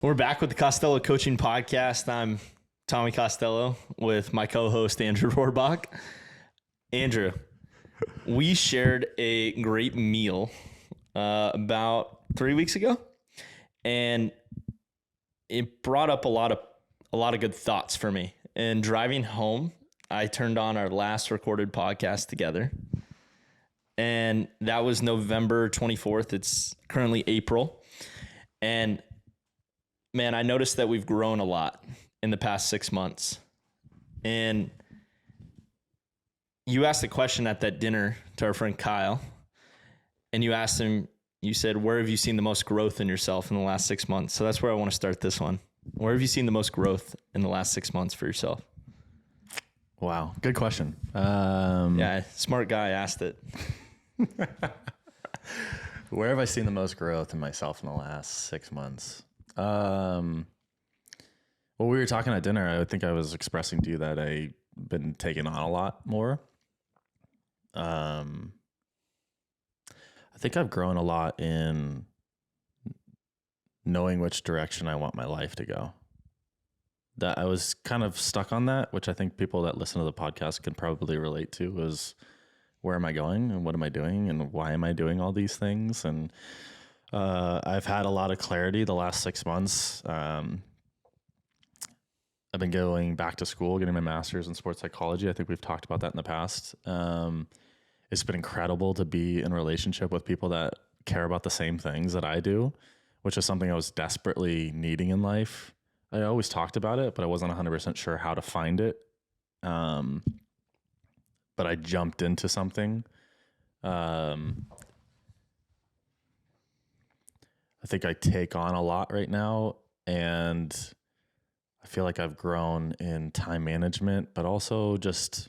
We're back with the Costello Coaching Podcast. I'm Tommy Costello with my co-host, Andrew Rohrbach. Andrew, we shared a great meal about 3 weeks ago, and it brought up a lot of good thoughts for me. And driving home, I turned on our last recorded podcast together, and that was November 24th. It's currently April, and man, I noticed that we've grown a lot in the past 6 months. And you asked a question at that dinner to our friend Kyle, and you asked him, you said, where have you seen the most growth in yourself in the last 6 months? So that's where I want to start this one. Where have you seen the most growth in the last 6 months for yourself? Wow. Good question. Yeah, smart guy asked it. Where have I seen the most growth in myself in the last 6 months? Well, we were talking at dinner. I think I was expressing to you that I've been taking on a lot more. I think I've grown a lot in knowing which direction I want my life to go. That I was kind of stuck on that, which I think people that listen to the podcast can probably relate to, is where am I going and what am I doing and why am I doing all these things? And I've had a lot of clarity the last 6 months. I've been going back to school, getting my master's in sports psychology. I think we've talked about that in the past. It's been incredible to be in a relationship with people that care about the same things that I do, which is something I was desperately needing in life. I always talked about it, but I wasn't 100% sure how to find it. But I jumped into something. I think I take on a lot right now, and I feel like I've grown in time management, but also just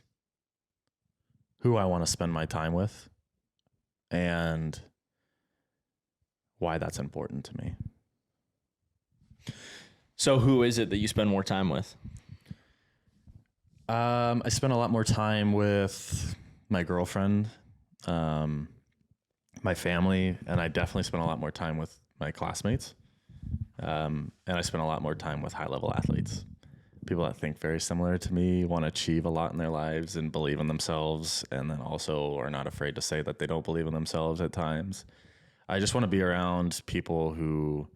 who I want to spend my time with and why that's important to me. So who is it that you spend more time with? I spend a lot more time with my girlfriend, my family, and I definitely spend a lot more time with my classmates. And I spend a lot more time with high-level athletes, people that think very similar to me, want to achieve a lot in their lives and believe in themselves, and then also are not afraid to say that they don't believe in themselves at times. I just want to be around people who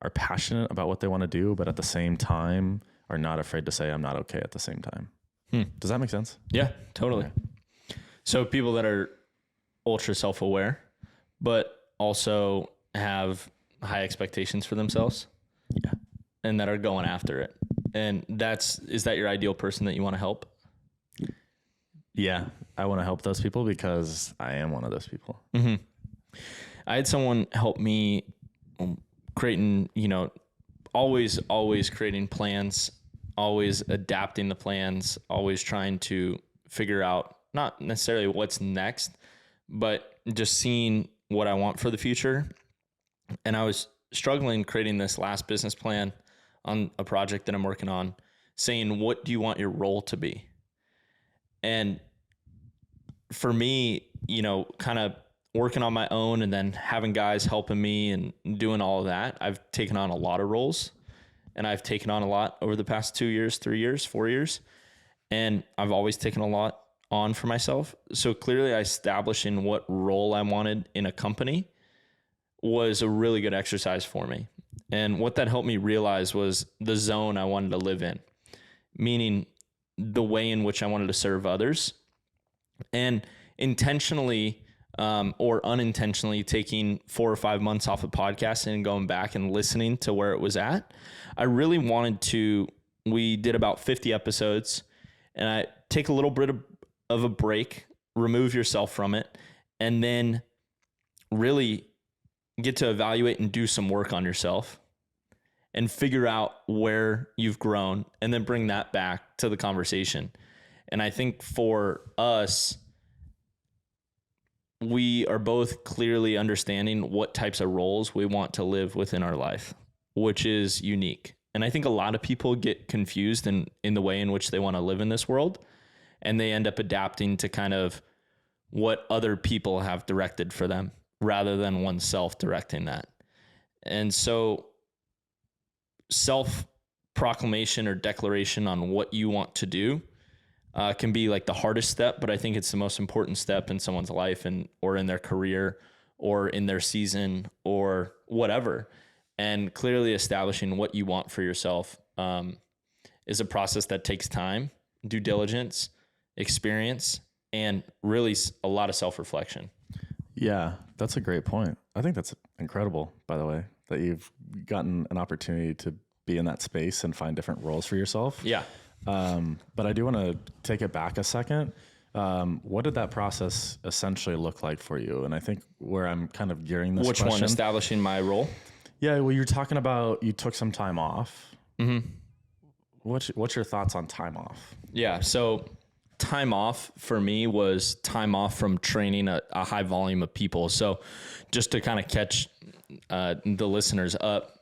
are passionate about what they want to do, but at the same time are not afraid to say, I'm not okay at the same time. Does that make sense? Yeah, totally. Okay. So people that are ultra self-aware, but also have high expectations for themselves. Yeah. And that are going after it. And is that your ideal person that you want to help? Yeah. I want to help those people because I am one of those people. Mm-hmm. I had someone help me creating, always creating plans, always adapting the plans, always trying to figure out not necessarily what's next, but just seeing what I want for the future. And I was struggling creating this last business plan on a project that I'm working on, saying, what do you want your role to be? And for me, kind of working on my own and then having guys helping me and doing all of that, I've taken on a lot of roles, and I've taken on a lot over the past 2 years, 3 years, 4 years. And I've always taken a lot on for myself. So clearly establishing what role I wanted in a company was a really good exercise for me. And what that helped me realize was the zone I wanted to live in, meaning the way in which I wanted to serve others, and intentionally or unintentionally taking 4 or 5 months off of podcasting and going back and listening to where it was at. I really wanted to, we did about 50 episodes, and I take a little bit of a break, remove yourself from it, and then really get to evaluate and do some work on yourself and figure out where you've grown, and then bring that back to the conversation. And I think for us, we are both clearly understanding what types of roles we want to live within our life, which is unique. And I think a lot of people get confused in the way in which they want to live in this world, and they end up adapting to kind of what other people have directed for them, rather than oneself directing that. And so self-proclamation or declaration on what you want to do can be like the hardest step, but I think it's the most important step in someone's life or in their career or in their season or whatever. And clearly establishing what you want for yourself is a process that takes time, due diligence, experience, and really a lot of self-reflection. Yeah, that's a great point. I think that's incredible, by the way, that you've gotten an opportunity to be in that space and find different roles for yourself. Yeah. But I do want to take it back a second. What did that process essentially look like for you? And I think where I'm kind of gearing this Which one? Establishing my role? Yeah, well, you're talking about you took some time off. Mm-hmm. What's your thoughts on time off? Yeah, so time off for me was time off from training a high volume of people. So just to kind of catch the listeners up,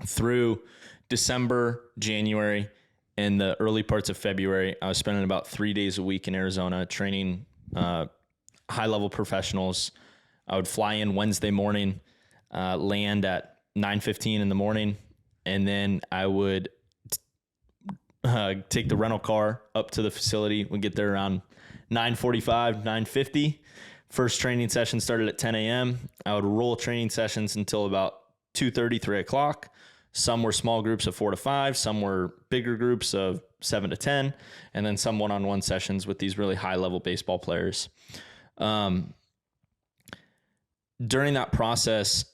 through December, January, and the early parts of February, I was spending about 3 days a week in Arizona training high-level professionals. I would fly in Wednesday morning, land at 9:15 in the morning, and then I would take the rental car up to the facility. We'd get there around 9:45, 9:50. First training session started at 10 a.m. I would roll training sessions until about 2:30, 3 o'clock. Some were small groups of 4 to 5. Some were bigger groups of 7 to 10. And then some one-on-one sessions with these really high-level baseball players. During that process,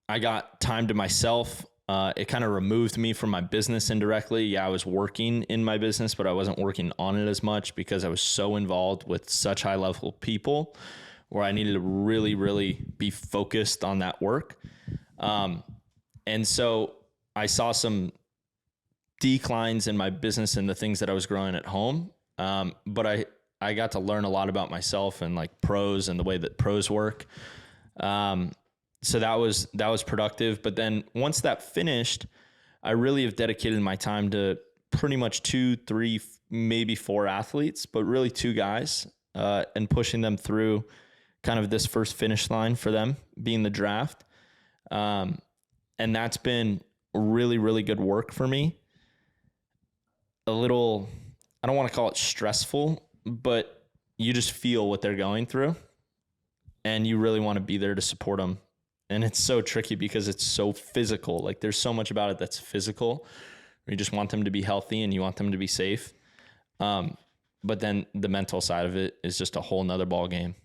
I got time to myself. It kind of removed me from my business indirectly. Yeah, I was working in my business, but I wasn't working on it as much because I was so involved with such high-level people where I needed to really, really be focused on that work. And so I saw some declines in my business and the things that I was growing at home. But I got to learn a lot about myself and like pros and the way that pros work. So that was productive. But then once that finished, I really have dedicated my time to pretty much 2, 3, maybe 4 athletes, but really 2 guys, and pushing them through kind of this first finish line for them being the draft. And that's been really, really good work for me. A little, I don't want to call it stressful, but you just feel what they're going through and you really want to be there to support them. And it's so tricky because it's so physical. Like there's so much about it that's physical. You just want them to be healthy and you want them to be safe. But then the mental side of it is just a whole nother ball game.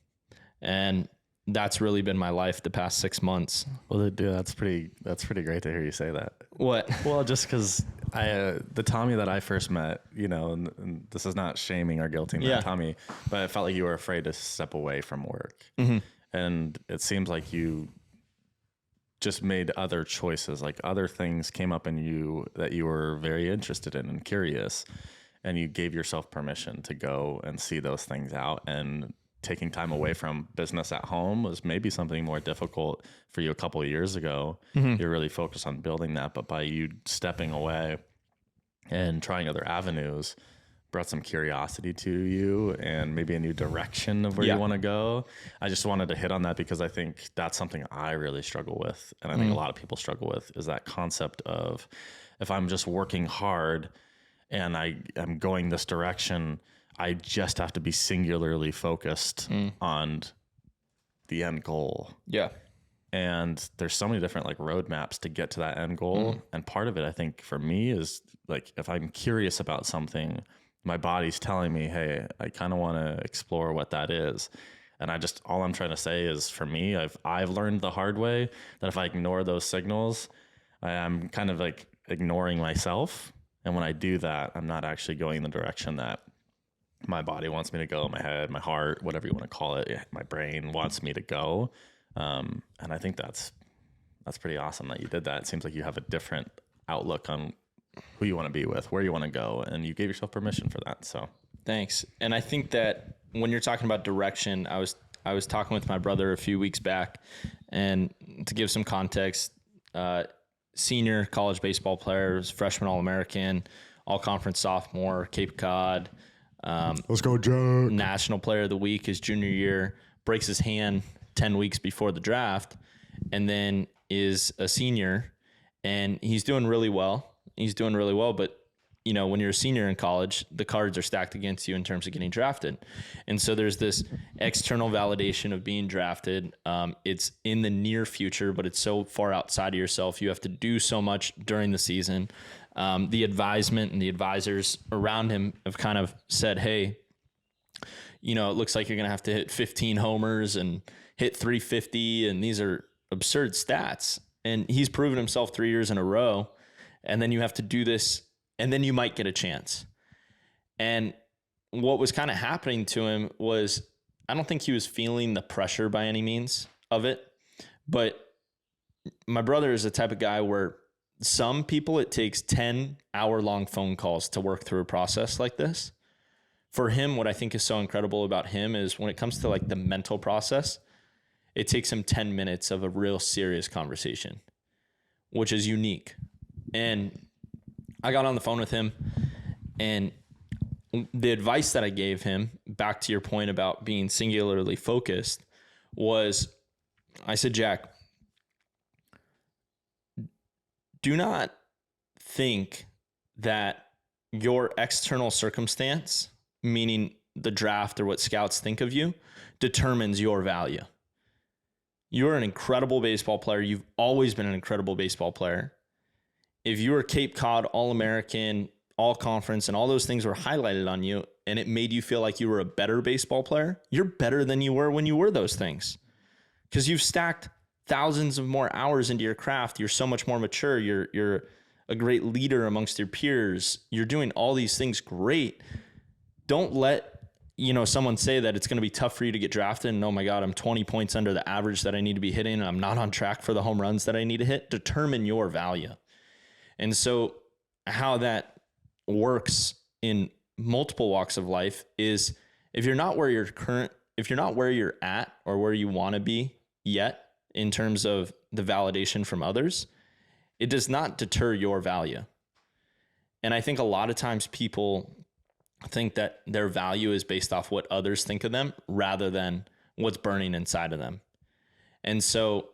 And that's really been my life the past 6 months. Well, dude, that's pretty great to hear you say that. What? Well, just because the Tommy that I first met, and this is not shaming or guilting that Tommy, but I felt like you were afraid to step away from work. Mm-hmm. And it seems like you just made other choices, like other things came up in you that you were very interested in and curious, and you gave yourself permission to go and see those things out. And taking time away from business at home was maybe something more difficult for you a couple of years ago. Mm-hmm. You're really focused on building that, but by you stepping away and trying other avenues brought some curiosity to you and maybe a new direction of where you want to go. I just wanted to hit on that because I think that's something I really struggle with. And I think a lot of people struggle with is that concept of if I'm just working hard and I'm going this direction, I just have to be singularly focused on the end goal. Yeah. And there's so many different like roadmaps to get to that end goal. And part of it, I think for me is like, if I'm curious about something, my body's telling me, hey, I kind of want to explore what that is. And all I'm trying to say is for me, I've learned the hard way that if I ignore those signals, I'm kind of like ignoring myself. And when I do that, I'm not actually going in the direction that my body wants me to go, my head, my heart, whatever you want to call it, my brain wants me to go. And I think that's pretty awesome that you did that. It seems like you have a different outlook on who you want to be with, where you want to go, and you gave yourself permission for that. So thanks. And I think that when you're talking about direction, I was talking with my brother a few weeks back, and to give some context, senior college baseball player, freshman All-American, all-conference sophomore, Cape Cod. Let's go, Jack. National Player of the Week his junior year, breaks his hand 10 weeks before the draft, and then is a senior, and he's doing really well. But you know, when you're a senior in college, the cards are stacked against you in terms of getting drafted. And so there's this external validation of being drafted. It's in the near future, but it's so far outside of yourself. You have to do so much during the season. The advisement and the advisors around him have kind of said, hey, you know, it looks like you're going to have to hit 15 homers and hit 350. And these are absurd stats. And he's proven himself 3 years in a row. And then you have to do this, and then you might get a chance. And what was kind of happening to him was, I don't think he was feeling the pressure by any means of it. But my brother is the type of guy where some people, it takes 10-hour-long phone calls to work through a process like this. For him, what I think is so incredible about him is when it comes to like the mental process, it takes him 10 minutes of a real serious conversation, which is unique. And I got on the phone with him, and the advice that I gave him, back to your point about being singularly focused, was I said, Jack, do not think that your external circumstance, meaning the draft or what scouts think of you, determines your value. You're an incredible baseball player. You've always been an incredible baseball player. If you were Cape Cod, All-American, All-Conference, and all those things were highlighted on you, and it made you feel like you were a better baseball player, you're better than you were when you were those things. Because you've stacked thousands of more hours into your craft. You're so much more mature. You're a great leader amongst your peers. You're doing all these things great. Don't let someone say that it's going to be tough for you to get drafted, and oh my God, I'm 20 points under the average that I need to be hitting, and I'm not on track for the home runs that I need to hit. Determine your value. And so how that works in multiple walks of life is, if you're not where you're at or where you want to be yet in terms of the validation from others, it does not deter your value. And I think a lot of times people think that their value is based off what others think of them rather than what's burning inside of them. And so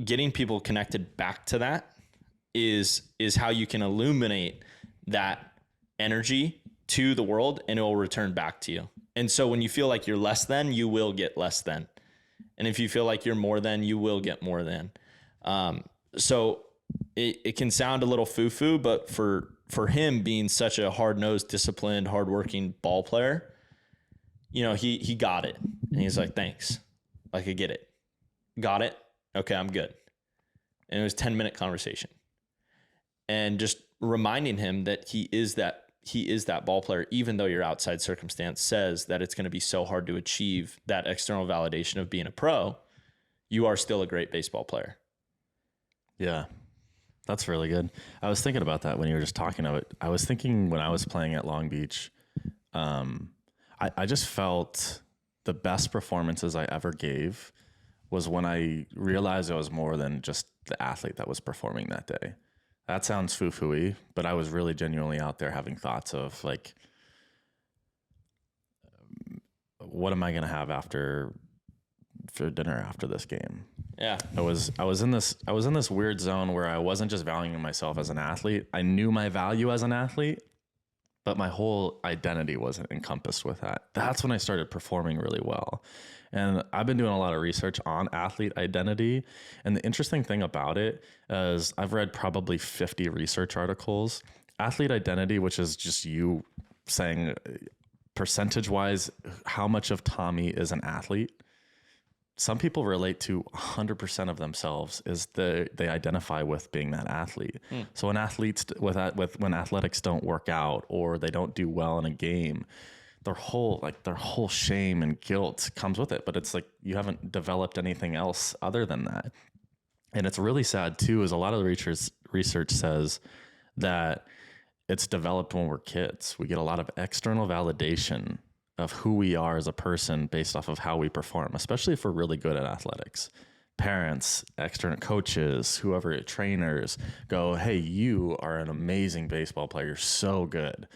getting people connected back to that is how you can illuminate that energy to the world, and it will return back to you. And so when you feel like you're less than, you will get less than. And if you feel like you're more than, you will get more than. So it can sound a little foo-foo, but for him being such a hard-nosed, disciplined, hardworking ball player, he got it. And he's like, thanks. Like, I get it. Got it. Okay, I'm good. And it was a 10-minute conversation. And just reminding him that he is that ball player, even though your outside circumstance says that it's going to be so hard to achieve that external validation of being a pro, you are still a great baseball player. Yeah, that's really good. I was thinking about that when you were just talking about it. I was thinking when I was playing at Long Beach, I just felt the best performances I ever gave was when I realized I was more than just the athlete that was performing that day. That sounds foo-foo-y, but I was really genuinely out there having thoughts of like, what am I going to have for dinner after this game? Yeah. I was in this weird zone where I wasn't just valuing myself as an athlete. I knew my value as an athlete, but my whole identity wasn't encompassed with that. That's when I started performing really well. And I've been doing a lot of research on athlete identity. And the interesting thing about it is I've read probably 50 research articles. Athlete identity, which is just you saying percentage-wise how much of Tommy is an athlete. Some people relate to 100% of themselves is they identify with being that athlete. So when when athletics don't work out or they don't do well in a game, their whole shame and guilt comes with it. But it's like you haven't developed anything else other than that. And it's really sad too, is a lot of the research says that it's developed when we're kids. We get a lot of external validation of who we are as a person based off of how we perform, especially if we're really good at athletics. Parents, external coaches, whoever, trainers go, hey, you are an amazing baseball player. You're so good.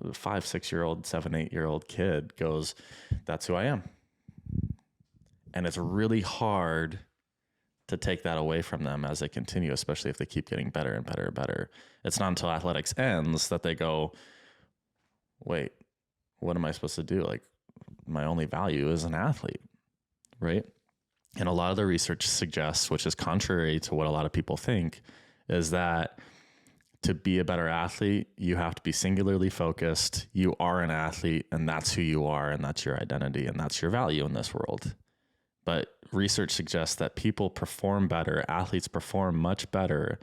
A 5, 6-year-old, 7, 8-year-old kid goes, that's who I am. And it's really hard to take that away from them as they continue, especially if they keep getting better and better and better. It's not until athletics ends that they go, wait, what am I supposed to do? Like, my only value is an athlete, right? And a lot of the research suggests, which is contrary to what a lot of people think, is that to be a better athlete, you have to be singularly focused. You are an athlete, and that's who you are, and that's your identity, and that's your value in this world. But research suggests that people perform better, athletes perform much better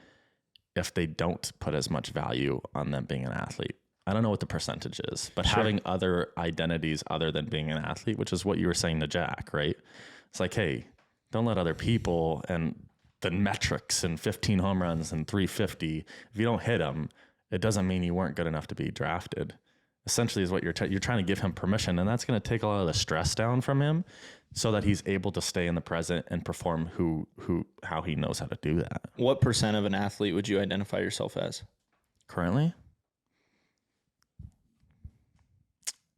if they don't put as much value on them being an athlete. I don't know what the percentage is, but having other identities other than being an athlete, which is what you were saying to Jack, right? It's like, hey, don't let other people and the metrics and 15 home runs and 350, if you don't hit them, it doesn't mean you weren't good enough to be drafted. Essentially is what you're trying to give him permission, and that's going to take a lot of the stress down from him so that he's able to stay in the present and perform how he knows how to do that. What % of an athlete would you identify yourself as currently?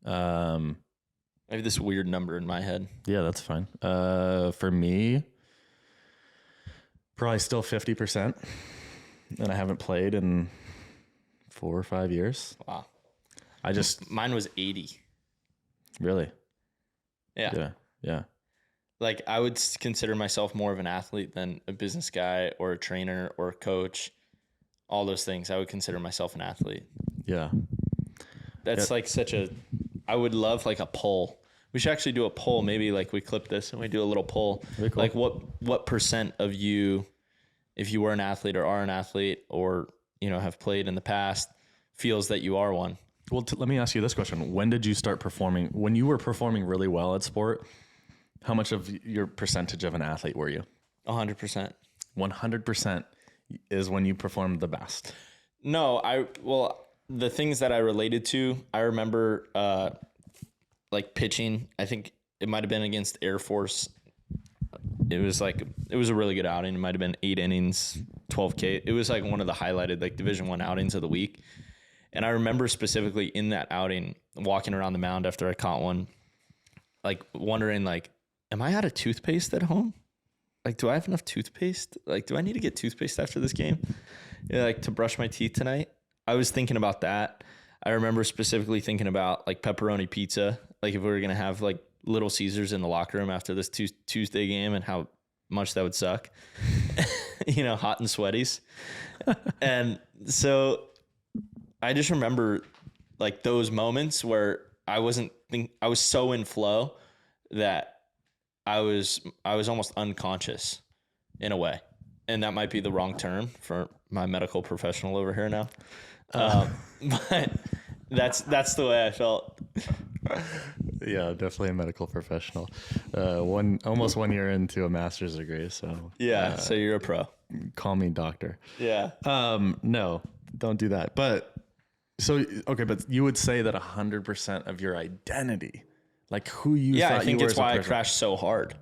I have this weird number in my head. Yeah, that's fine. For me, probably still 50%. And I haven't played in 4 or 5 years. Wow. Mine was 80. Really? Yeah. Yeah. Like, I would consider myself more of an athlete than a business guy or a trainer or a coach. All those things. I would consider myself an athlete. Yeah. That's like I would love like a poll. We should actually do a poll. Maybe like we clip this and we do a little poll. Very cool. Like what % of you, if you were an athlete or are an athlete or, have played in the past, feels that you are one? Well, let me ask you this question. When did you start performing? When you were performing really well at sport, how much of your percentage of an athlete were you? 100%. 100% is when you performed the best. No, the things that I related to, I remember like pitching. I think it might have been against Air Force. It was a really good outing. It might have been 8 innings, 12K. It was like one of the highlighted like Division I outings of the week. And I remember specifically in that outing, walking around the mound after I caught one, like wondering like, am I out of toothpaste at home? Like, do I have enough toothpaste? Like, do I need to get toothpaste after this game? Like to brush my teeth tonight? I was thinking about that. I remember specifically thinking about like pepperoni pizza. Like if we were going to have like Little Caesars in the locker room after this Tuesday game and how much that would suck, hot and sweaties. And so I just remember like those moments where I was so in flow that I was almost unconscious in a way. And that might be the wrong term for my medical professional over here now. But that's the way I felt. Yeah, definitely a medical professional. Almost 1 year into a master's degree. So yeah, so you're a pro. Call me doctor. Yeah. No, don't do that. But but you would say that 100% of your identity, like who you thought you were. Yeah, I think it's why I crashed so hard.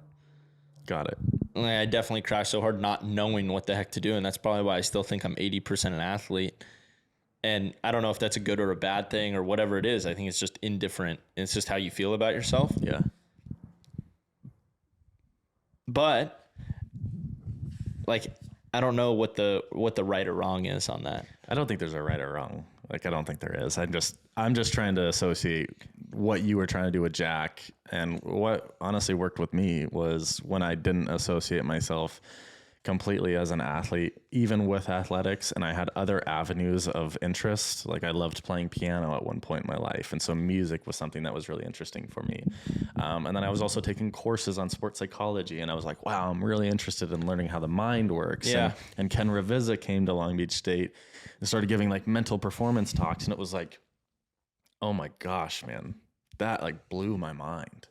Got it. I definitely crashed so hard not knowing what the heck to do. And that's probably why I still think I'm 80% an athlete. And I don't know if that's a good or a bad thing or whatever it is. I think it's just indifferent. It's just how you feel about yourself. Yeah. But like, I don't know what the right or wrong is on that. I don't think there's a right or wrong. Like, I don't think there is. I'm just trying to associate what you were trying to do with Jack, and what honestly worked with me was when I didn't associate myself completely as an athlete, even with athletics, and I had other avenues of interest. Like I loved playing piano at one point in my life, and so music was something that was really interesting for me. And then I was also taking courses on sports psychology, and I was like, wow, I'm really interested in learning how the mind works. Yeah. And Ken Ravizza came to Long Beach State and started giving like mental performance talks, and it was like, oh my gosh, man, that like blew my mind.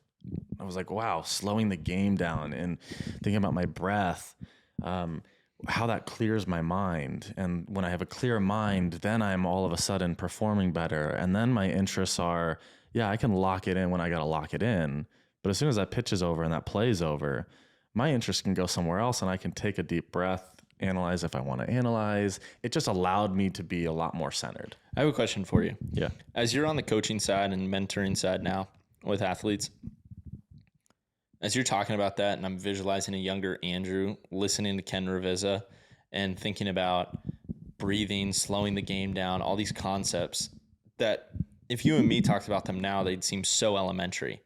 I was like, wow, slowing the game down and thinking about my breath, how that clears my mind. And when I have a clear mind, then I'm all of a sudden performing better. And then my interests are, yeah, I can lock it in when I got to lock it in. But as soon as that pitch is over and that play is over, my interest can go somewhere else, and I can take a deep breath, analyze if I want to analyze. It just allowed me to be a lot more centered. I have a question for you. Yeah. As you're on the coaching side and mentoring side now with athletes, as you're talking about that, and I'm visualizing a younger Andrew listening to Ken Ravizza and thinking about breathing, slowing the game down, all these concepts that if you and me talked about them now, they'd seem so elementary.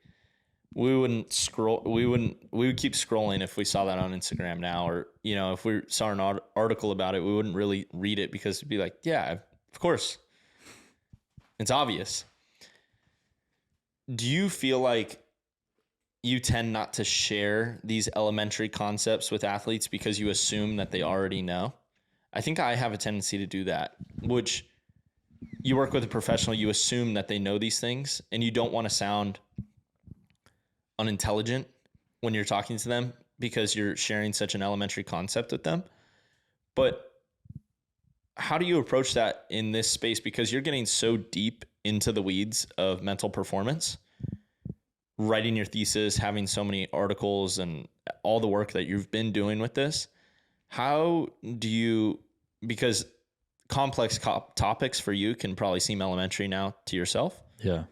We would keep scrolling if we saw that on Instagram now, or, if we saw an article about it, we wouldn't really read it because it'd be like, yeah, of course. It's obvious. Do you feel like you tend not to share these elementary concepts with athletes because you assume that they already know? I think I have a tendency to do that, which you work with a professional, you assume that they know these things, and you don't want to sound unintelligent when you're talking to them because you're sharing such an elementary concept with them. But how do you approach that in this space? Because you're getting so deep into the weeds of mental performance, writing your thesis, having so many articles and all the work that you've been doing with this. How do you, because complex topics for you can probably seem elementary now to yourself. Yeah.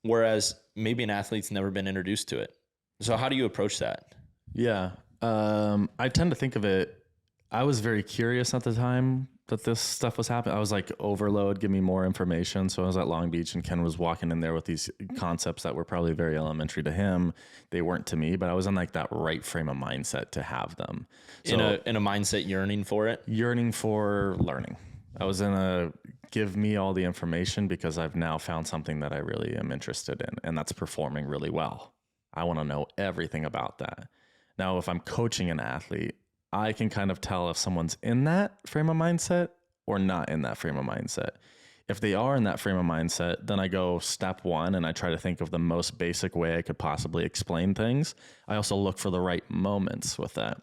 Whereas maybe an athlete's never been introduced to it. So how do you approach that? Yeah. I tend to think of it. I was very curious at the time that this stuff was happening. I was like, overload, give me more information. So I was at Long Beach and Ken was walking in there with these concepts that were probably very elementary to him. They weren't to me, but I was in like that right frame of mindset to have them. So in a mindset yearning for it? Yearning for learning. I was in a give me all the information because I've now found something that I really am interested in, and that's performing really well. I want to know everything about that. Now, if I'm coaching an athlete, I can kind of tell if someone's in that frame of mindset or not in that frame of mindset. If they are in that frame of mindset, then I go step one and I try to think of the most basic way I could possibly explain things. I also look for the right moments with that.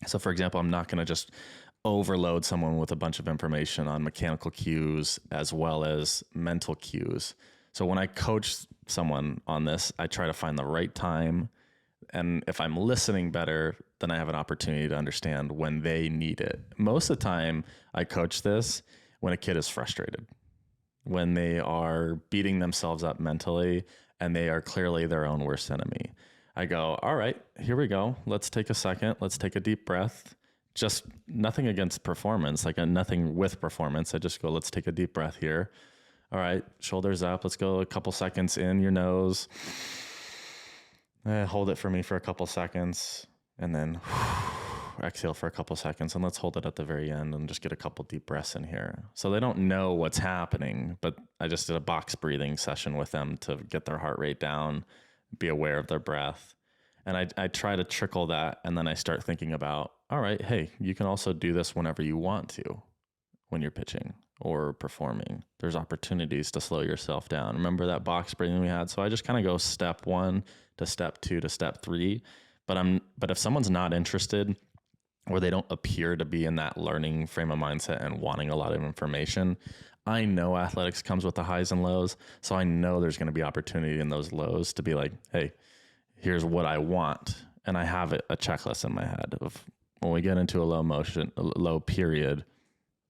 So for example, I'm not going to just overload someone with a bunch of information on mechanical cues as well as mental cues. So when I coach someone on this, I try to find the right time. And if I'm listening better, then I have an opportunity to understand when they need it. Most of the time, I coach this when a kid is frustrated, when they are beating themselves up mentally, and they are clearly their own worst enemy. I go, all right, here we go. Let's take a second. Let's take a deep breath. Just nothing against performance, like nothing with performance. I just go, let's take a deep breath here. All right, shoulders up. Let's go a couple seconds in your nose. Hold it for me for a couple seconds, and then exhale for a couple seconds, and let's hold it at the very end and just get a couple deep breaths in here. So they don't know what's happening, but I just did a box breathing session with them to get their heart rate down, be aware of their breath. And I try to trickle that, and then I start thinking about, all right, hey, you can also do this whenever you want to when you're pitching or performing. There's opportunities to slow yourself down. Remember that box breathing we had? So I just kind of go step one to step two to step three. But if someone's not interested or they don't appear to be in that learning frame of mindset and wanting a lot of information, I know athletics comes with the highs and lows. So I know there's going to be opportunity in those lows to be like, hey, here's what I want. And I have a checklist in my head of when we get into a low period,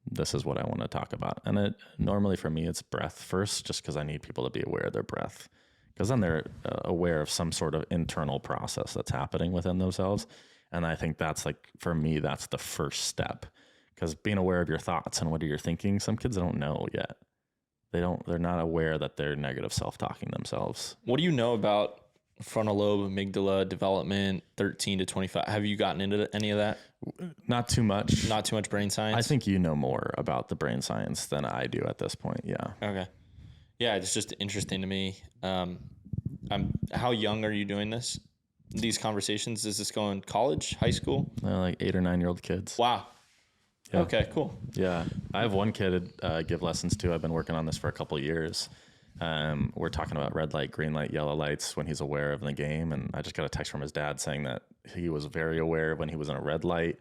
this is what I want to talk about. And normally for me, it's breath first, just because I need people to be aware of their breath. Because then they're aware of some sort of internal process that's happening within themselves. And I think that's like, for me, that's the first step. Because being aware of your thoughts and what you're thinking, some kids don't know yet. They're not aware that they're negative self-talking themselves. What do you know about frontal lobe, amygdala development, 13 to 25? Have you gotten into any of that? Not too much. Not too much brain science? I think you know more about the brain science than I do at this point. Yeah. Okay. Yeah, it's just interesting to me. How young are you doing this? These conversations? Is this going college, high school? Like 8 or 9 year old kids. Wow. Yeah. Okay, cool. Yeah. I have one kid give lessons to. I've been working on this for a couple of years. We're talking about red light, green light, yellow lights when he's aware of the game. And I just got a text from his dad saying that he was very aware when he was in a red light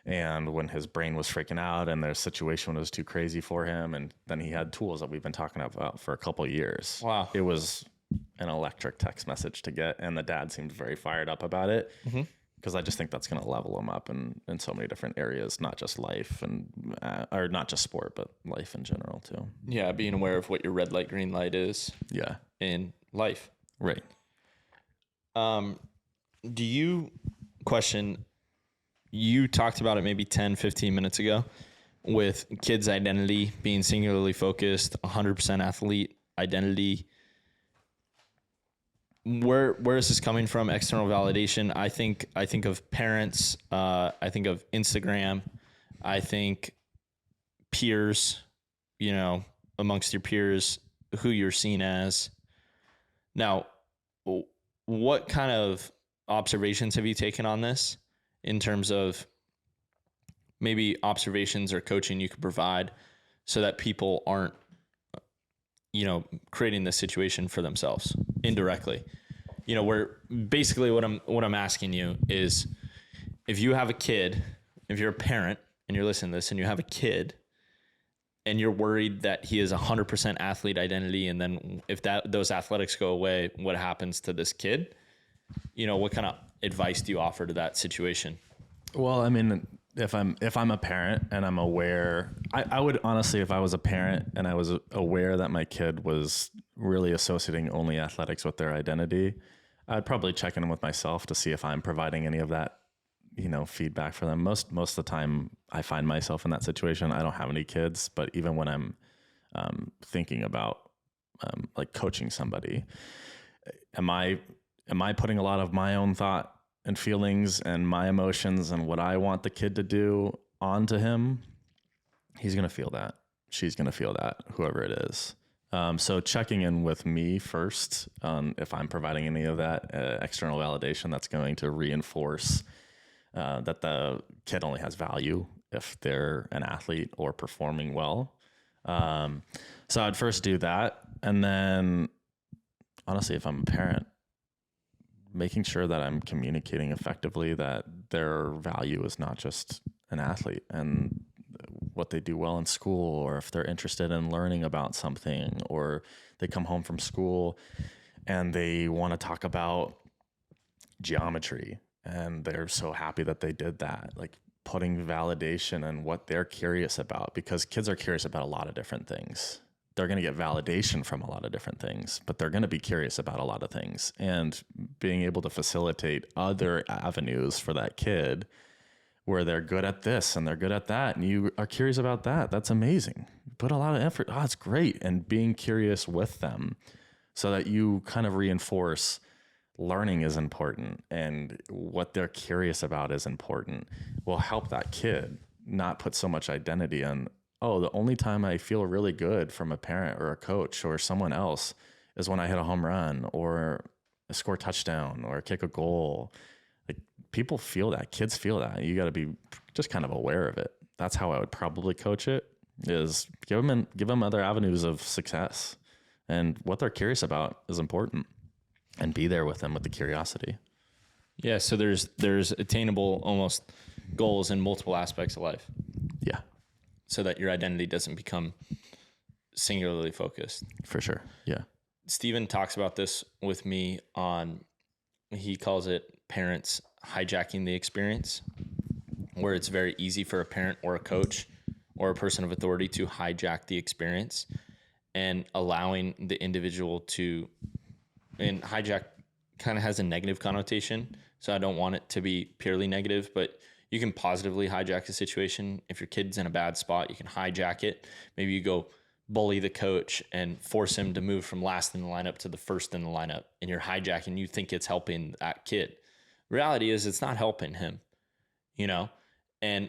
and when his brain was freaking out and their situation was too crazy for him. And then he had tools that we've been talking about for a couple of years. Wow. It was an electric text message to get. And the dad seemed very fired up about it. Mm-hmm. Because I just think that's going to level them up in so many different areas, not just life and or not just sport, but life in general too. Yeah, being aware of what your red light, green light is. Yeah, in life. Right. do you question, you talked about it maybe 10, 15 minutes ago with kids' identity being singularly focused, 100% athlete identity. Where is this coming from? External validation. I think of parents. I think of Instagram. I think peers. Amongst your peers, who you're seen as. Now, what kind of observations have you taken on this in terms of maybe observations or coaching you could provide so that people aren't creating this situation for themselves indirectly? Where basically what I'm asking you is, if you have a kid, if you're a parent and you're listening to this and you have a kid and you're worried that he is 100% athlete identity, and then if those athletics go away, what happens to this kid? What kind of advice do you offer to that situation? Well, I mean, if I'm a parent and I'm aware, I would honestly, if I was a parent and I was aware that my kid was really associating only athletics with their identity, I'd probably check in with myself to see if I'm providing any of that, feedback for them. Most of the time I find myself in that situation. I don't have any kids, but even when I'm thinking about like coaching somebody, am I putting a lot of my own thought and feelings and my emotions and what I want the kid to do onto him? He's going to feel that. She's going to feel that, whoever it is. So checking in with me first, if I'm providing any of that external validation that's going to reinforce that the kid only has value if they're an athlete or performing well. So I'd first do that. And then honestly, if I'm a parent, making sure that I'm communicating effectively that their value is not just an athlete and what they do well in school, or if they're interested in learning about something, or they come home from school and they want to talk about geometry and they're so happy that they did that. Like putting validation in what they're curious about, because kids are curious about a lot of different things. They're going to get validation from a lot of different things, but they're going to be curious about a lot of things. And being able to facilitate other avenues for that kid where they're good at this and they're good at that, and you are curious about that, that's amazing. Put a lot of effort. Oh, it's great. And being curious with them so that you kind of reinforce learning is important and what they're curious about is important will help that kid not put so much identity on, oh, the only time I feel really good from a parent or a coach or someone else is when I hit a home run or score a touchdown or kick a goal. Like people feel that, kids feel that. You got to be just kind of aware of it. That's how I would probably coach it, is give them other avenues of success, and what they're curious about is important, and be there with them with the curiosity. Yeah. So there's attainable almost goals in multiple aspects of life. Yeah. So that your identity doesn't become singularly focused. For sure. Yeah. Steven talks about this with me he calls it parents hijacking the experience, where it's very easy for a parent or a coach or a person of authority to hijack the experience and allowing the individual to, and hijack kind of has a negative connotation. So I don't want it to be purely negative, but you can positively hijack a situation. If your kid's in a bad spot, you can hijack it. Maybe you go bully the coach and force him to move from last in the lineup to the first in the lineup, and you're hijacking. You think it's helping that kid. Reality is it's not helping him,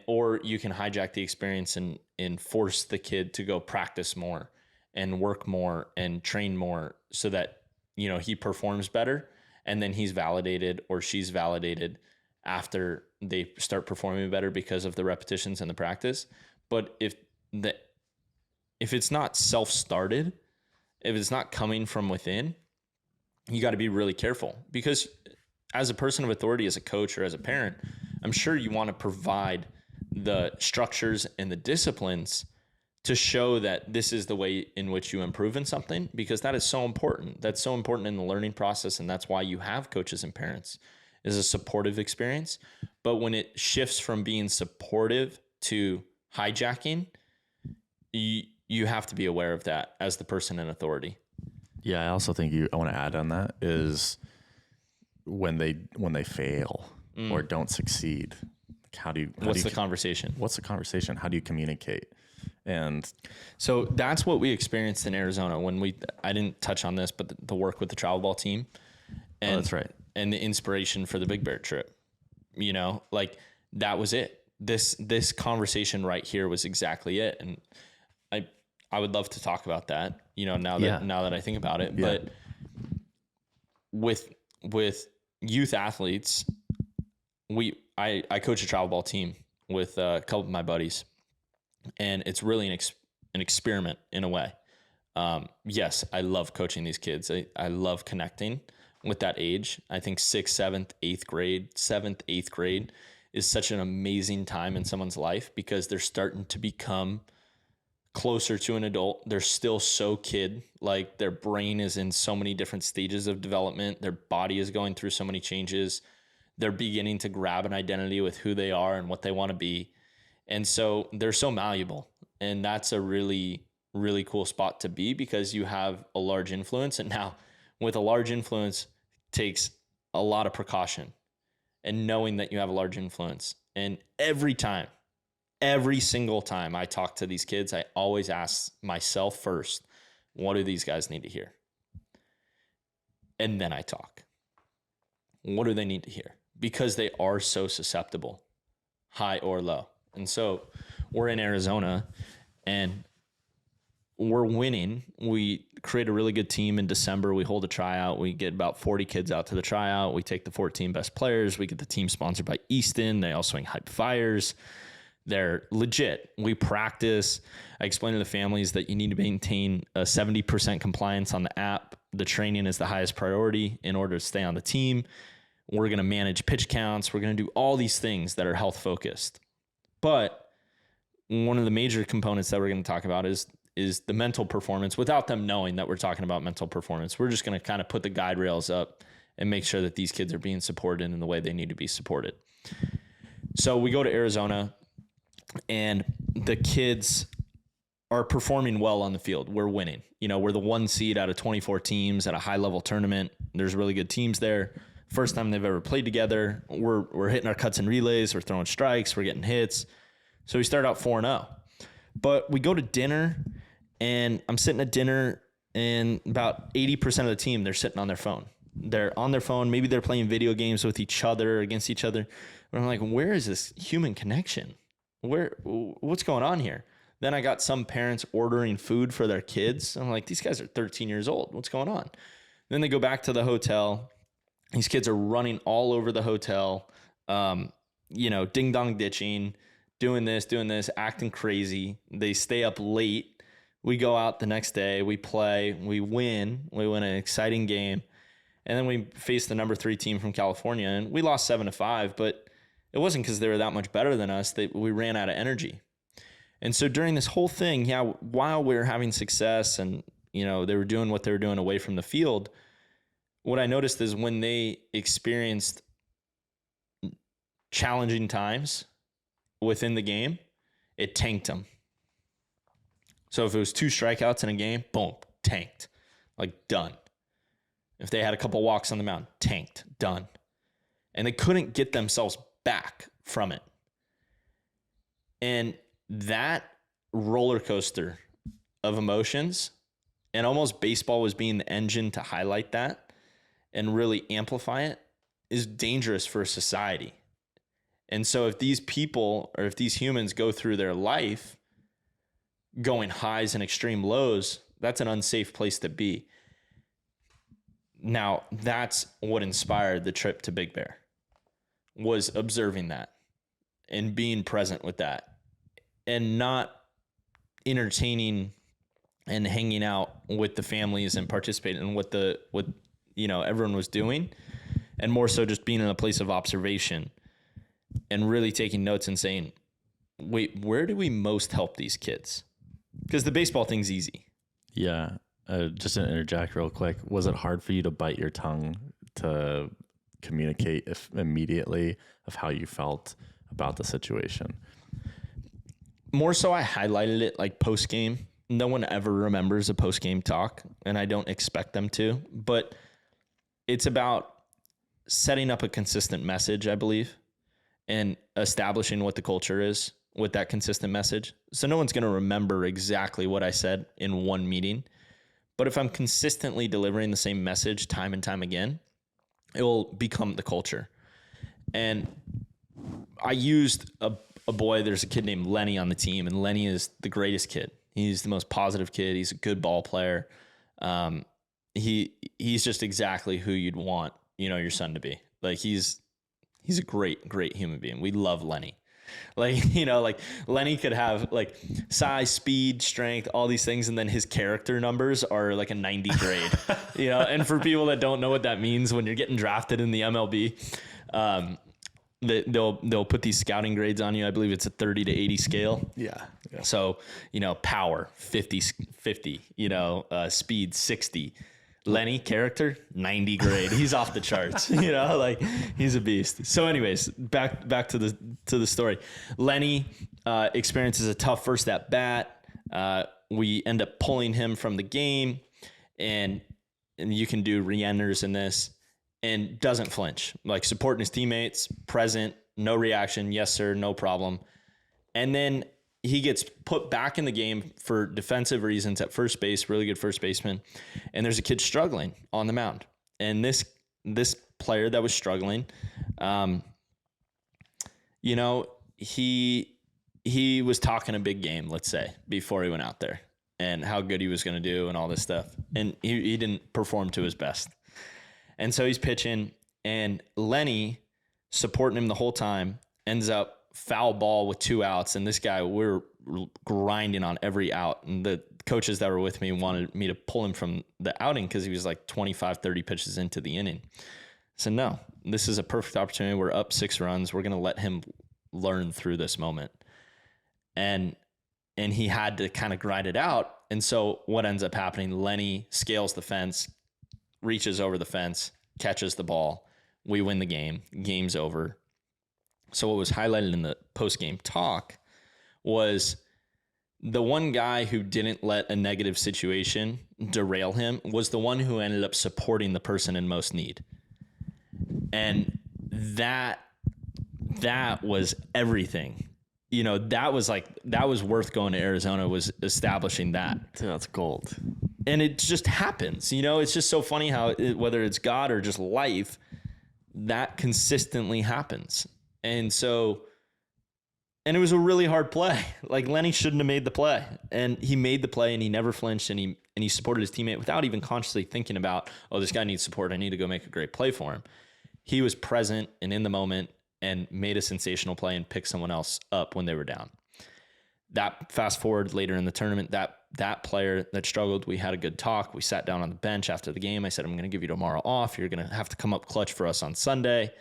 or you can hijack the experience and force the kid to go practice more and work more and train more so that, he performs better, and then he's validated or she's validated after they start performing better because of the repetitions and the practice. But if it's not self-started, if it's not coming from within, you got to be really careful, because as a person of authority, as a coach or as a parent, I'm sure you want to provide the structures and the disciplines to show that this is the way in which you improve in something, because that is so important. That's so important in the learning process. And that's why you have coaches and parents, is a supportive experience. But when it shifts from being supportive to hijacking, you have to be aware of that as the person in authority. Yeah. I also think I want to add on that is when they fail or don't succeed, what's the conversation? What's the conversation? How do you communicate? And so that's what we experienced in Arizona when I didn't touch on this, but the work with the travel ball team. And that's right. And the inspiration for the Big Bear trip, like that was it. This conversation right here was exactly it. And I would love to talk about that, now that I think about it, but with youth athletes, I coach a travel ball team with a couple of my buddies, and it's really an experiment in a way. Yes, I love coaching these kids. I love connecting with that age. I think 6th, 7th, 8th grade, 7th, 8th grade is such an amazing time in someone's life because they're starting to become closer to an adult. They're still so kid, like their brain is in so many different stages of development. Their body is going through so many changes. They're beginning to grab an identity with who they are and what they want to be. And so they're so malleable. And that's a really, really cool spot to be because you have a large influence. And now with a large influence takes a lot of precaution and knowing that you have a large influence. And every single time I talk to these kids, I always ask myself first, what do these guys need to hear? And then I talk. What do they need to hear? Because they are so susceptible, high or low. And so we're in Arizona and we're winning. We create a really good team in December. We hold a tryout. We get about 40 kids out to the tryout. We take the 14 best players. We get the team sponsored by Easton. They also swing Hype Fires. They're legit. We practice. I explain to the families that you need to maintain a 70% compliance on the app. The training is the highest priority in order to stay on the team. We're going to manage pitch counts. We're going to do all these things that are health focused. But one of the major components that we're going to talk about is the mental performance without them knowing that we're talking about mental performance. We're just going to kind of put the guide rails up and make sure that these kids are being supported in the way they need to be supported. So we go to Arizona and the kids are performing well on the field. We're winning. We're the 1 seed out of 24 teams at a high level tournament. There's really good teams there. First time they've ever played together. We're hitting our cuts and relays. We're throwing strikes. We're getting hits. So we start out 4-0. But we go to dinner, and I'm sitting at dinner, and about 80% of the team, they're sitting on their phone. They're on their phone. Maybe they're playing video games with each other, against each other. But I'm like, where is this human connection? What's going on here? Then I got some parents ordering food for their kids. I'm like, these guys are 13 years old. What's going on? Then they go back to the hotel. These kids are running all over the hotel, ding dong ditching, doing this, acting crazy. They stay up late. We go out the next day, we play, we win an exciting game. And then we face the number 3 team from California, and we lost 7-5, but it wasn't because they were that much better than us. We ran out of energy. And so during this whole thing, while we were having success and, they were doing what they were doing away from the field, what I noticed is when they experienced challenging times within the game, it tanked them. So if it was 2 strikeouts in a game, boom, tanked, like done. If they had a couple walks on the mound, tanked, done. And they couldn't get themselves back from it. And that roller coaster of emotions, and almost baseball was being the engine to highlight that and really amplify it, is dangerous for society. And so if these people or if these humans go through their life going highs and extreme lows, that's an unsafe place to be. Now, that's what inspired the trip to Big Bear, was observing that and being present with that and not entertaining and hanging out with the families and participating in what everyone was doing, and more so just being in a place of observation and really taking notes and saying, wait, where do we most help these kids? Because the baseball thing's easy. Yeah. Just to interject real quick, was it hard for you to bite your tongue to communicate immediately of how you felt about the situation? More so I highlighted it like post-game. No one ever remembers a post-game talk, and I don't expect them to. But it's about setting up a consistent message, I believe, and establishing what the culture is with that consistent message. So no one's going to remember exactly what I said in one meeting. But if I'm consistently delivering the same message time and time again, it will become the culture. And I used a boy, there's a kid named Lenny on the team, and Lenny is the greatest kid. He's the most positive kid. He's a good ball player. He's just exactly who you'd want, your son to be. Like he's a great human being. We love Lenny. Like, like Lenny could have like size, speed, strength, all these things. And then his character numbers are like a 90 grade, and for people that don't know what that means, when you're getting drafted in the MLB, they'll put these scouting grades on you. I believe it's a 30 to 80 scale. Yeah. So, power 50, speed 60. Lenny, character 90 grade. He's off the charts. Like he's a beast. So anyways, back to the story. Lenny experiences a tough first at bat. We end up pulling him from the game, and you can do re-enters in this, and doesn't flinch, like supporting his teammates, present, no reaction. Yes, sir. No problem. And then he gets put back in the game for defensive reasons at first base, really good first baseman. And there's a kid struggling on the mound. And this player that was struggling, he was talking a big game, let's say, before he went out there and how good he was going to do and all this stuff. And he didn't perform to his best. And so he's pitching, and Lenny, supporting him the whole time, ends up foul ball with 2 outs. And this guy, we're grinding on every out. And the coaches that were with me wanted me to pull him from the outing because he was like 25, 30 pitches into the inning. So no, this is a perfect opportunity. We're up 6 runs. We're going to let him learn through this moment. And he had to kind of grind it out. And so what ends up happening, Lenny scales the fence, reaches over the fence, catches the ball. We win the game. Game's over. So what was highlighted in the post-game talk was the one guy who didn't let a negative situation derail him was the one who ended up supporting the person in most need. And that was everything. That was worth going to Arizona, was establishing that. Dude, that's gold. And it just happens, it's just so funny how whether it's God or just life, that consistently happens. And it was a really hard play. Like Lenny shouldn't have made the play, and he made the play, and he never flinched, and he supported his teammate without even consciously thinking about, oh, this guy needs support. I need to go make a great play for him. He was present and in the moment and made a sensational play and picked someone else up when they were down. That fast forward later in the tournament, that player that struggled, we had a good talk. We sat down on the bench after the game. I said, I'm going to give you tomorrow off. You're going to have to come up clutch for us on Sunday.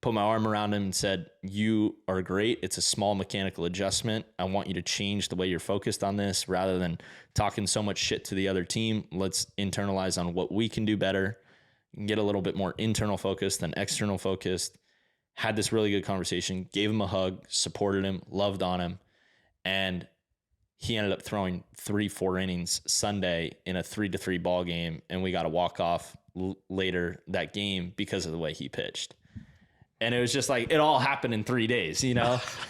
Put my arm around him and said, you are great. It's a small mechanical adjustment. I want you to change the way you're focused on this rather than talking so much shit to the other team. Let's internalize on what we can do better, get a little bit more internal focused than external focused. Had this really good conversation, gave him a hug, supported him, loved on him. And he ended up throwing 3-4 innings Sunday in a 3-3 ball game. And we got a walk-off later that game because of the way he pitched. And it was just like, it all happened in 3 days, and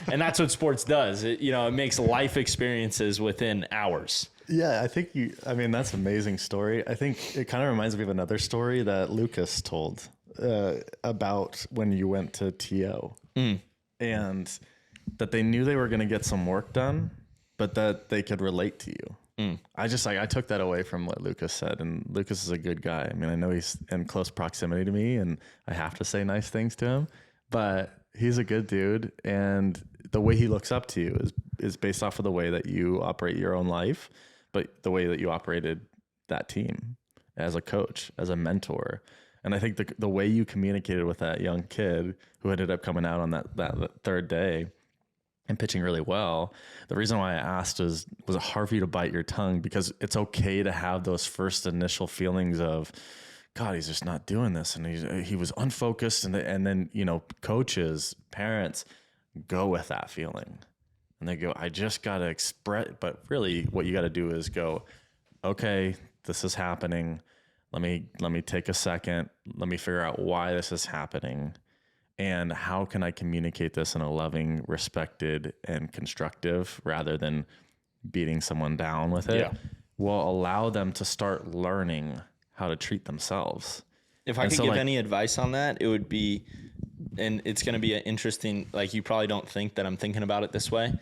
that's what sports does. It makes life experiences within hours. Yeah, I think that's an amazing story. I think it kind of reminds me of another story that Lucas told about when you went to TO and that they knew they were going to get some work done, but that they could relate to you. I took that away from what Lucas said, and Lucas is a good guy. I mean, I know he's in close proximity to me and I have to say nice things to him, but he's a good dude. And the way he looks up to you is based off of the way that you operate your own life, but the way that you operated that team as a coach, as a mentor. And I think the way you communicated with that young kid who ended up coming out on that third day and pitching really well, the reason why I asked was it hard for you to bite your tongue? Because it's okay to have those first initial feelings of, God, he's just not doing this. And he was unfocused. And then, coaches, parents go with that feeling and they go, I just got to express. But really what you got to do is go, okay, this is happening. let me take a second. Let me figure out why this is happening and how can I communicate this in a loving, respected, and constructive rather than beating someone down with it, will allow them to start learning how to treat themselves. If I could give any advice on that, it would be, and it's going to be an interesting, like you probably don't think that I'm thinking about it this way,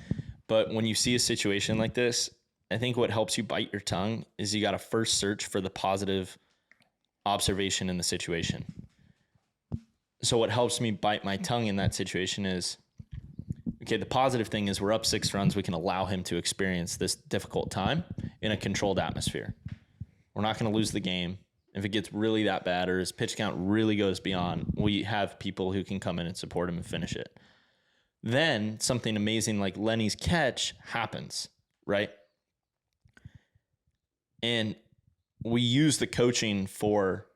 but when you see a situation like this, I think what helps you bite your tongue is you got to first search for the positive observation in the situation. So what helps me bite my tongue in that situation is, okay, the positive thing is we're up 6 runs. We can allow him to experience this difficult time in a controlled atmosphere. We're not going to lose the game. If it gets really that bad or his pitch count really goes beyond, we have people who can come in and support him and finish it. Then something amazing like Lenny's catch happens, right? And we use the coaching for,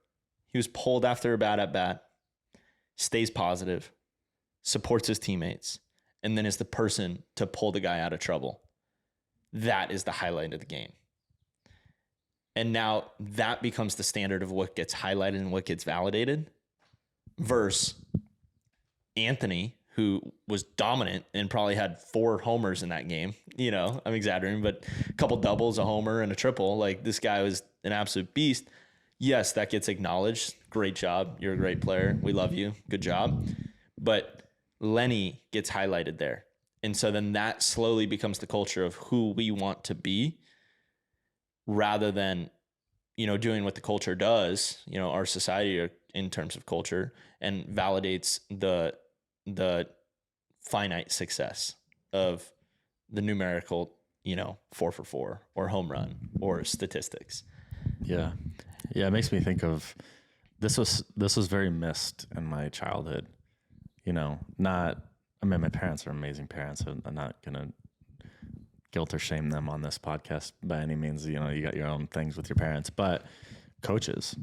he was pulled after a bad at bat, stays positive, supports his teammates, and then is the person to pull the guy out of trouble. That is the highlight of the game. And now that becomes the standard of what gets highlighted and what gets validated versus Anthony, who was dominant and probably had 4 homers in that game. You know, I'm exaggerating, but a couple doubles, a homer, and a triple. Like, this guy was an absolute beast. Yes, that gets acknowledged. Great job. You're a great player. We love you. Good job. But Lenny gets highlighted there. And so then that slowly becomes the culture of who we want to be rather than, you know, doing what the culture does, you know, our society in terms of culture, and validates the finite success of the numerical, you know, 4 for 4 or home run or statistics. Yeah. Yeah. It makes me think of, this was very missed in my childhood, you know, my parents are amazing parents. I'm not going to guilt or shame them on this podcast by any means. You know, you got your own things with your parents, but coaches,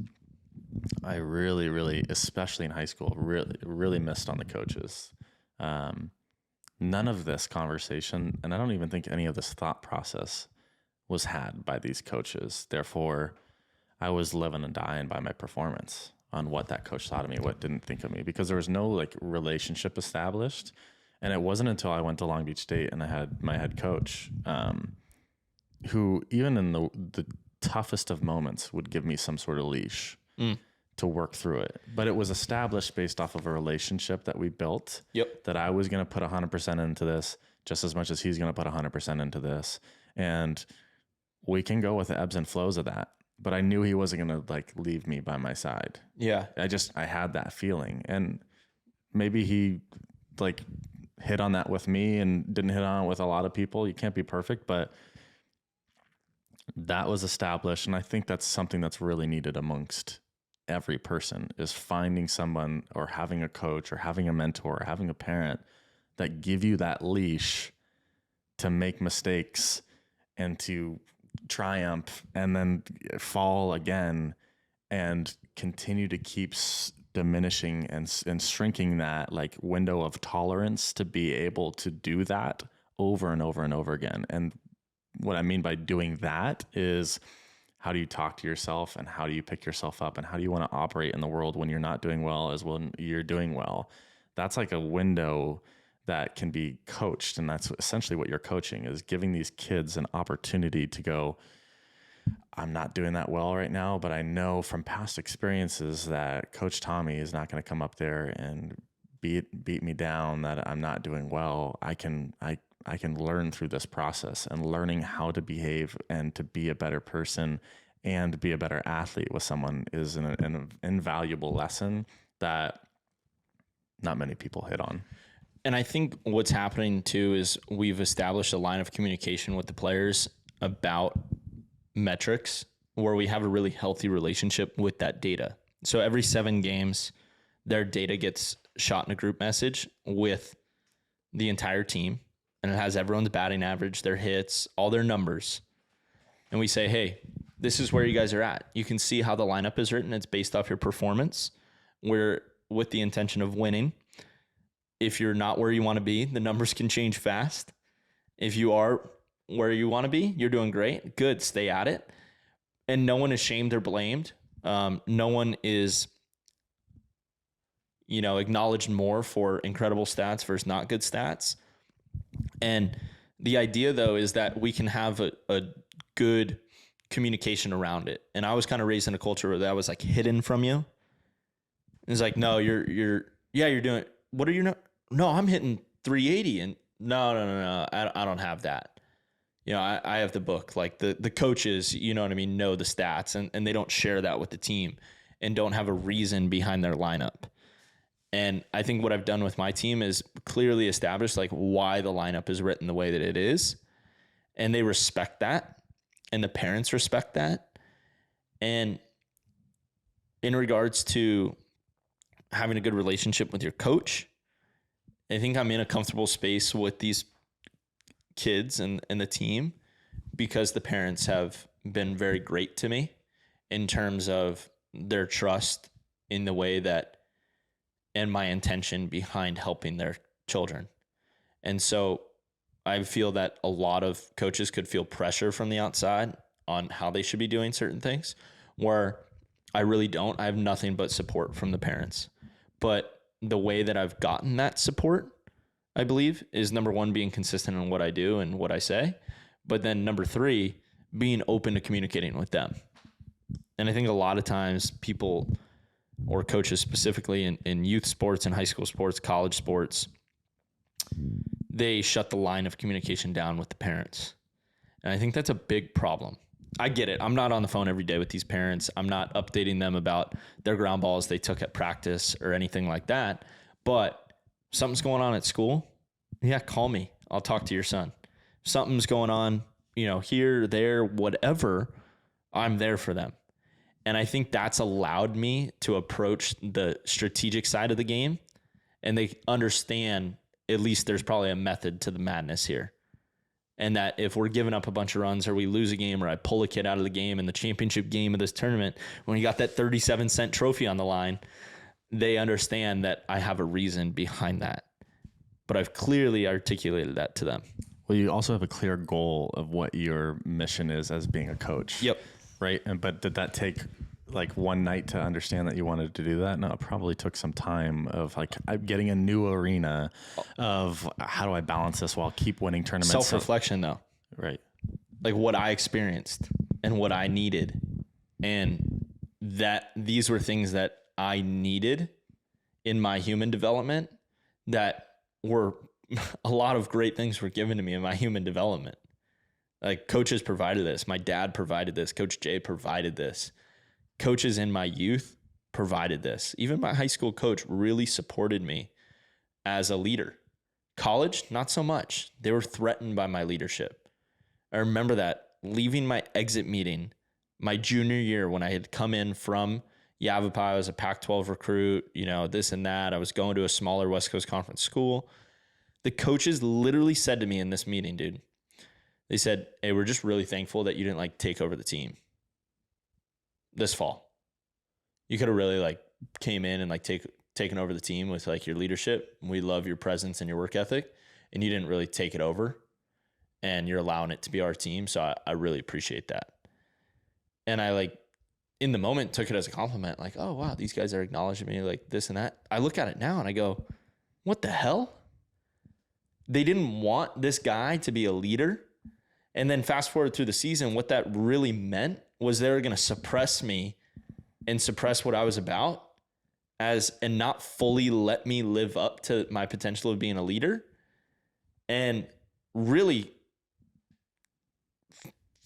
I really, really, especially in high school, really missed on the coaches. None of this conversation, and I don't even think any of this thought process was had by these coaches. Therefore, I was living and dying by my performance on what that coach thought of me, what didn't think of me, because there was no like relationship established. And it wasn't until I went to Long Beach State and I had my head coach, who even in the toughest of moments would give me some sort of leash to work through it. But it was established based off of a relationship that we built. Yep. That I was going to put 100% into this just as much as he's going to put 100% into this. And we can go with the ebbs and flows of that. But I knew he wasn't going to like leave me by my side. Yeah. I had that feeling. And maybe he like hit on that with me and didn't hit on it with a lot of people. You can't be perfect, but that was established. And I think that's something that's really needed amongst every person, is finding someone or having a coach or having a mentor or having a parent that give you that leash to make mistakes and to triumph and then fall again and continue to keep diminishing and shrinking that like window of tolerance to be able to do that over and over and over again. And what I mean by doing that is, how do you talk to yourself and how do you pick yourself up and how do you want to operate in the world when you're not doing well as when you're doing well? That's like a window that can be coached. And that's essentially what you're coaching, is giving these kids an opportunity to go, I'm not doing that well right now, but I know from past experiences that Coach Tommy is not going to come up there and beat me down, that I'm not doing well. I can learn through this process, and learning how to behave and to be a better person and be a better athlete with someone is an invaluable lesson that not many people hit on. And I think what's happening too is we've established a line of communication with the players about metrics where we have a really healthy relationship with that data. So every 7 games, their data gets shot in a group message with the entire team, and it has everyone's batting average, their hits, all their numbers. And we say, hey, this is where you guys are at. You can see how the lineup is written. It's based off your performance. We're with the intention of winning. If you're not where you want to be, the numbers can change fast. If you are where you want to be, you're doing great. Good. Stay at it. And no one is shamed or blamed No one is, acknowledged more for incredible stats versus not good stats. And the idea, though, is that we can have a good communication around it. And I was kind of raised in a culture where that was like hidden from you. It's like, no, you're doing, what are you not? No, I'm hitting 380 and no. I don't have that. I have the book, like the coaches, know the stats and they don't share that with the team and don't have a reason behind their lineup. And I think what I've done with my team is clearly establish like why the lineup is written the way that it is. And they respect that. And the parents respect that. And in regards to having a good relationship with your coach, I think I'm in a comfortable space with these kids and the team because the parents have been very great to me in terms of their trust in the way that and my intention behind helping their children. And so I feel that a lot of coaches could feel pressure from the outside on how they should be doing certain things, where I really don't. I have nothing but support from the parents. But the way that I've gotten that support, I believe, is number one, being consistent in what I do and what I say. But then number three, being open to communicating with them. And I think a lot of times people, or coaches specifically in youth sports and high school sports, college sports, they shut the line of communication down with the parents. And I think that's a big problem. I get it. I'm not on the phone every day with these parents. I'm not updating them about their ground balls they took at practice or anything like that. But something's going on at school. Yeah, call me. I'll talk to your son. Something's going on, here, there, whatever. I'm there for them. And I think that's allowed me to approach the strategic side of the game. And they understand, at least there's probably a method to the madness here. And that if we're giving up a bunch of runs or we lose a game or I pull a kid out of the game in the championship game of this tournament, when you got that 37-cent trophy on the line, they understand that I have a reason behind that. But I've clearly articulated that to them. Well, you also have a clear goal of what your mission is as being a coach. Yep. Right. But did that take like one night to understand that you wanted to do that? No, it probably took some time of like getting a new arena of how do I balance this while keep winning tournaments. Self-reflection though. Right. Like what I experienced and what I needed. And that these were things that I needed in my human development that were a lot of great things were given to me in my human development. Like coaches provided this. My dad provided this. Coach Jay provided this. Coaches in my youth provided this. Even my high school coach really supported me as a leader. College, not so much. They were threatened by my leadership. I remember that leaving my exit meeting my junior year when I had come in from Yavapai. I was a Pac-12 recruit, this and that. I was going to a smaller West Coast Conference school. The coaches literally said to me in this meeting, dude, they said, hey, we're just really thankful that you didn't take over the team this fall. You could have really came in and taken over the team with your leadership. We love your presence and your work ethic, and you didn't really take it over and you're allowing it to be our team. So I really appreciate that. And I in the moment took it as a compliment. Oh wow, these guys are acknowledging me this and that. I look at it now and I go, what the hell? They didn't want this guy to be a leader. And then fast forward through the season, what that really meant was they were going to suppress me and suppress what I was about and not fully let me live up to my potential of being a leader, and really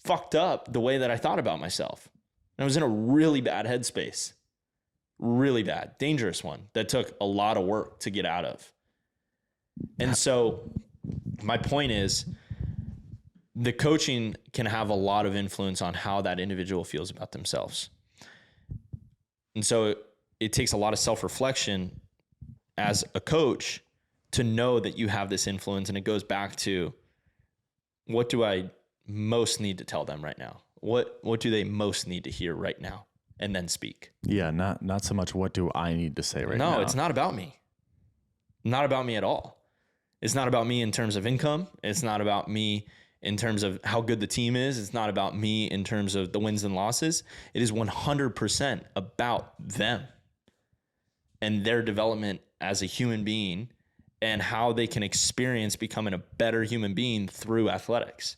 fucked up the way that I thought about myself. And I was in a really bad headspace, really bad, dangerous one that took a lot of work to get out of. And so my point is, the coaching can have a lot of influence on how that individual feels about themselves. And so it takes a lot of self-reflection as a coach to know that you have this influence. And it goes back to, what do I most need to tell them right now? What do they most need to hear right now? And then speak. Yeah, not so much what do I need to say right now. No, it's not about me. Not about me at all. It's not about me in terms of income. It's not about me in terms of how good the team is. It's not about me in terms of the wins and losses. It is 100% about them and their development as a human being and how they can experience becoming a better human being through athletics.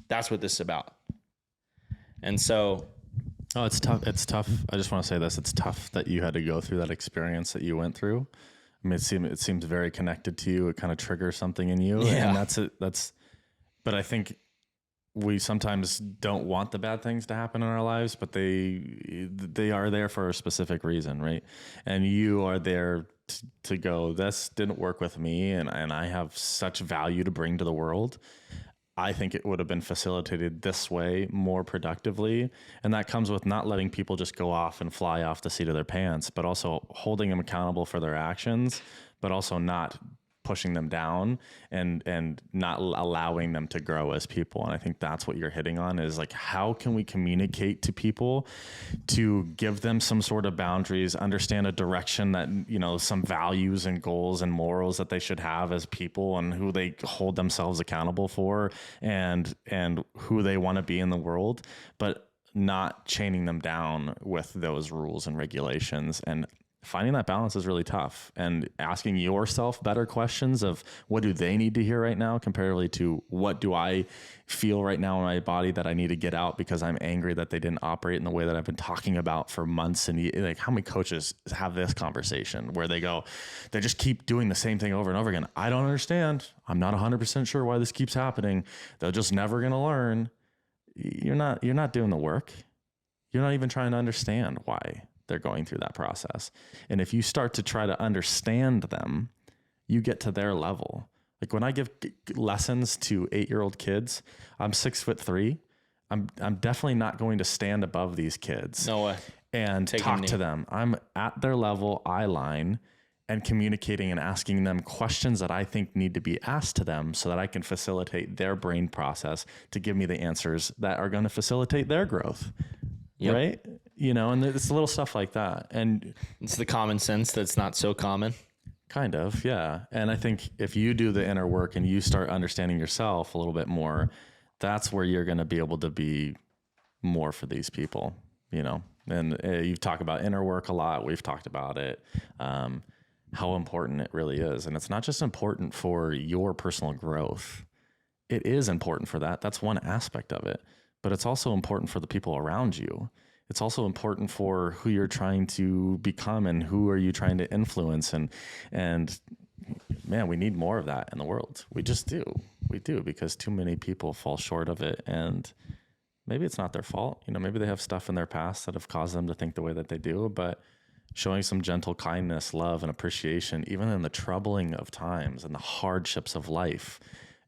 That's what this is about. And so... Oh, it's tough. It's tough. I just want to say this. It's tough that you had to go through that experience that you went through. I mean, it seems very connected to you. It kind of triggers something in you. Yeah. And that's it. But I think we sometimes don't want the bad things to happen in our lives, but they are there for a specific reason, right? And you are there to go, this didn't work with me, and I have such value to bring to the world. I think it would have been facilitated this way more productively. And that comes with not letting people just go off and fly off the seat of their pants, but also holding them accountable for their actions, but also not pushing them down and not allowing them to grow as people. And I think that's what you're hitting on, is like, how can we communicate to people to give them some sort of boundaries, understand a direction that, you know, some values and goals and morals that they should have as people, and who they hold themselves accountable for, and who they want to be in the world, but not chaining them down with those rules and regulations. And finding that balance is really tough, and asking yourself better questions of what do they need to hear right now comparatively to what do I feel right now in my body that I need to get out because I'm angry that they didn't operate in the way that I've been talking about for months. And like, how many coaches have this conversation where they just keep doing the same thing over and over again? I don't understand. I'm not 100% sure why this keeps happening. They're just never going to learn. You're not doing the work. You're not even trying to understand why they're going through that process. And if you start to try to understand them, you get to their level. Like when I give lessons to 8-year-old kids, I'm 6'3". I'm definitely not going to stand above these kids. No way. And talk to them. I'm at their level, eye line, and communicating and asking them questions that I think need to be asked to them so that I can facilitate their brain process to give me the answers that are going to facilitate their growth. Yep. Right? You know, and it's little stuff like that. And it's the common sense that's not so common. Kind of, yeah. And I think if you do the inner work and you start understanding yourself a little bit more, that's where you're going to be able to be more for these people, you know. And you've talked about inner work a lot. We've talked about it, how important it really is. And it's not just important for your personal growth. It is important for that. That's one aspect of it. But it's also important for the people around you. It's also important for who you're trying to become and who are you trying to influence. And man, we need more of that in the world. We just do. We do, because too many people fall short of it. And maybe it's not their fault. You know, maybe they have stuff in their past that have caused them to think the way that they do. But showing some gentle kindness, love, and appreciation, even in the troubling of times and the hardships of life,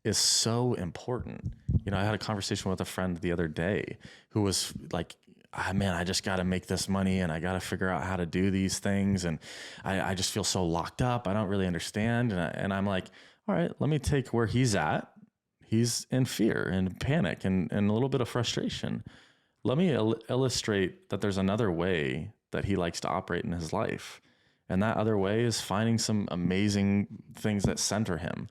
is so important. You know, I had a conversation with a friend the other day who was like, man, I just got to make this money and I got to figure out how to do these things. And I just feel so locked up. I don't really understand. And I'm like, all right, let me take where he's at. He's in fear and panic and a little bit of frustration. Let me illustrate that there's another way that he likes to operate in his life. And that other way is finding some amazing things that center him.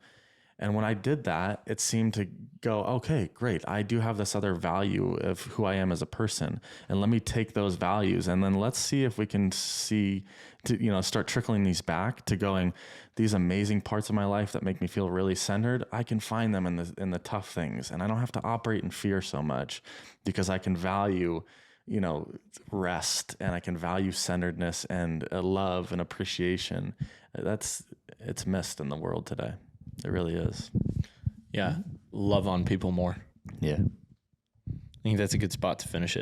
And when I did that, it seemed to go, okay, great. I do have this other value of who I am as a person. And let me take those values and then let's see if we can start trickling these back to going, these amazing parts of my life that make me feel really centered, I can find them in the tough things. And I don't have to operate in fear so much because I can value, you know, rest, and I can value centeredness and love and appreciation. It's missed in the world today. It really is. Yeah. Love on people more. Yeah. I think that's a good spot to finish it.